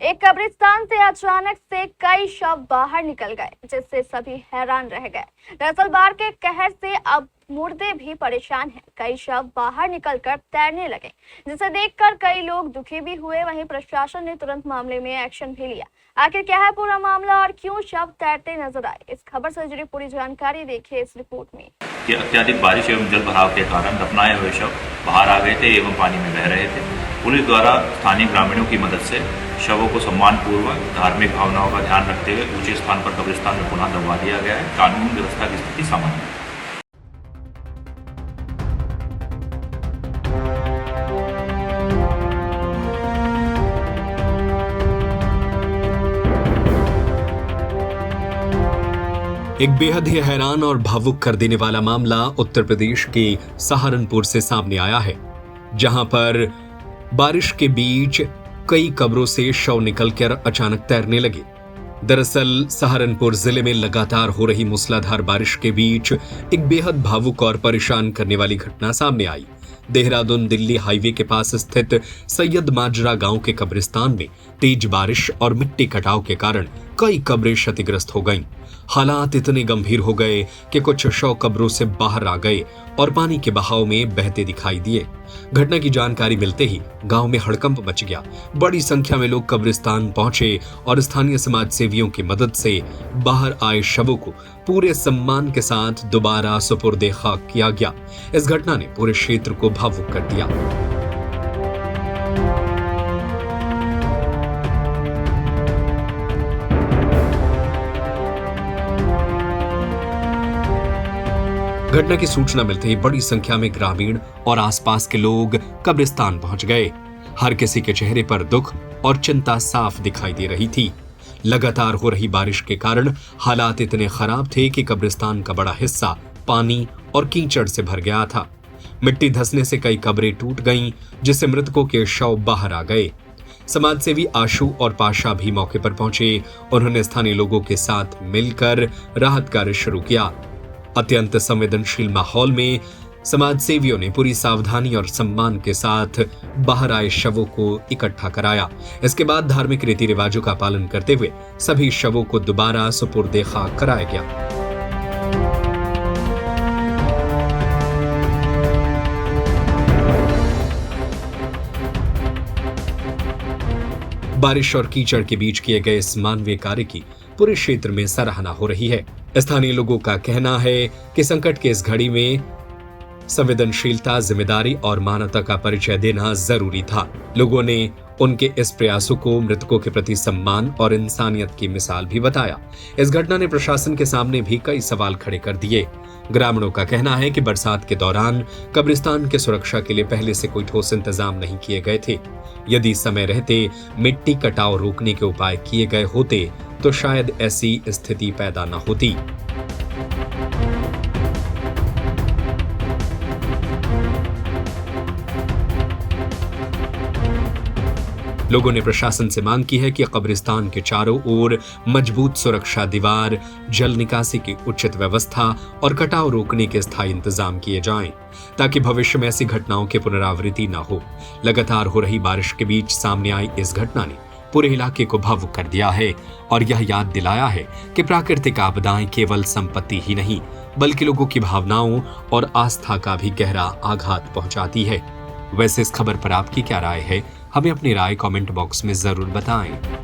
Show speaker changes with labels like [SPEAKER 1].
[SPEAKER 1] एक कब्रिस्तान से अचानक से कई शव बाहर निकल गए, जिससे सभी हैरान रह गए। दरअसल बाढ़ के कहर से अब मुर्दे भी परेशान हैं। कई शव बाहर निकलकर तैरने लगे, जिसे देखकर कई लोग दुखी भी हुए। वहीं प्रशासन ने तुरंत मामले में एक्शन भी लिया। आखिर क्या है पूरा मामला और क्यों शव तैरते नजर आए, इस खबर से जुड़ी पूरी जानकारी देखिए इस रिपोर्ट में।
[SPEAKER 2] कि अत्यधिक बारिश एवं जल भराव के कारण दफनाए हुए शव बाहर आ गए थे एवं पानी में बह रहे थे। पुलिस द्वारा स्थानीय ग्रामीणों की मदद से शवों को सम्मानपूर्वक धार्मिक भावनाओं का ध्यान रखते हुए ऊंचे स्थान पर कब्रिस्तान में पुनः दबवा दिया गया है। कानून व्यवस्था की स्थिति सामान्य है।
[SPEAKER 3] एक बेहद ही हैरान और भावुक कर देने वाला मामला उत्तर प्रदेश के सहारनपुर से सामने आया है, जहां पर बारिश के बीच कई कब्रों से शव निकलकर अचानक तैरने लगे। दरअसल सहारनपुर जिले में लगातार हो रही मूसलाधार बारिश के बीच एक बेहद भावुक और परेशान करने वाली घटना सामने आई। देहरादून दिल्ली हाईवे के पास स्थित सैयद माजरा गांव के कब्रिस्तान में तेज बारिश और मिट्टी कटाव के कारण कई कब्रें क्षतिग्रस्त हो गईं। हालात इतने गंभीर हो गए कि कुछ शव कब्रों से बाहर आ गए और पानी के बहाव में बहते दिखाई दिए। घटना की जानकारी मिलते ही गांव में हड़कंप मच गया। बड़ी संख्या में लोग कब्रिस्तान पहुंचे और स्थानीय समाज सेवियों की मदद से बाहर आए शवों को पूरे सम्मान के साथ दोबारा सुपुर्दे खाक किया गया। इस घटना ने पूरे क्षेत्र को भावुक कर दिया। घटना की सूचना मिलते ही बड़ी संख्या में ग्रामीण और आसपास के लोग कब्रिस्तान पहुंच गए। हर किसी के चेहरे पर दुख और चिंता साफ दिखाई दे रही थी। लगातार हो रही बारिश के कारण हालात इतने खराब थे कि कब्रिस्तान का बड़ा हिस्सा पानी और कीचड़ से भर गया था। मिट्टी धंसने से कई कब्रें टूट गईं, जिससे मृतकों के शव बाहर आ गए। समाजसेवी आशु और पाशा भी मौके पर पहुंचे। उन्होंने स्थानीय लोगों के साथ मिलकर राहत कार्य शुरू किया। अत्यंत संवेदनशील माहौल में समाज सेवियों ने पूरी सावधानी और सम्मान के साथ बाहर आए शवों को इकट्ठा कराया। इसके बाद धार्मिक रीति रिवाजों का पालन करते हुए सभी शवों को दोबारा सुपुर्दे खाक कराया गया। बारिश और कीचड़ के बीच किए गए इस मानवीय कार्य की पूरे क्षेत्र में सराहना हो रही है। स्थानीय लोगों का कहना है कि संकट के इस घड़ी में संवेदनशीलता, जिम्मेदारी और मानवता का परिचय देना जरूरी था। लोगों ने उनके इस प्रयासों को मृतकों के प्रति सम्मान और इंसानियत की मिसाल भी बताया। इस घटना ने प्रशासन के सामने भी कई सवाल खड़े कर दिए। ग्रामीणों का कहना है कि बरसात के दौरान कब्रिस्तान की सुरक्षा के लिए पहले से कोई ठोस इंतजाम नहीं किए गए थे। यदि समय रहते मिट्टी कटाव रोकने के उपाय किए गए होते तो शायद ऐसी स्थिति पैदा न होती। लोगों ने प्रशासन से मांग की है कि कब्रिस्तान के चारों ओर मजबूत सुरक्षा दीवार, जल निकासी की उचित व्यवस्था और कटाव रोकने के स्थायी इंतजाम किए जाएं, ताकि भविष्य में ऐसी घटनाओं की पुनरावृत्ति न हो। लगातार हो रही बारिश के बीच सामने आई इस घटना ने पूरे इलाके को भावुक कर दिया है और यह याद दिलाया है कि प्राकृतिक आपदाएं केवल संपत्ति ही नहीं, बल्कि लोगों की भावनाओं और आस्था का भी गहरा आघात पहुंचाती है। वैसे इस खबर पर आपकी क्या राय है? हमें अपनी राय कमेंट बॉक्स में जरूर बताएं।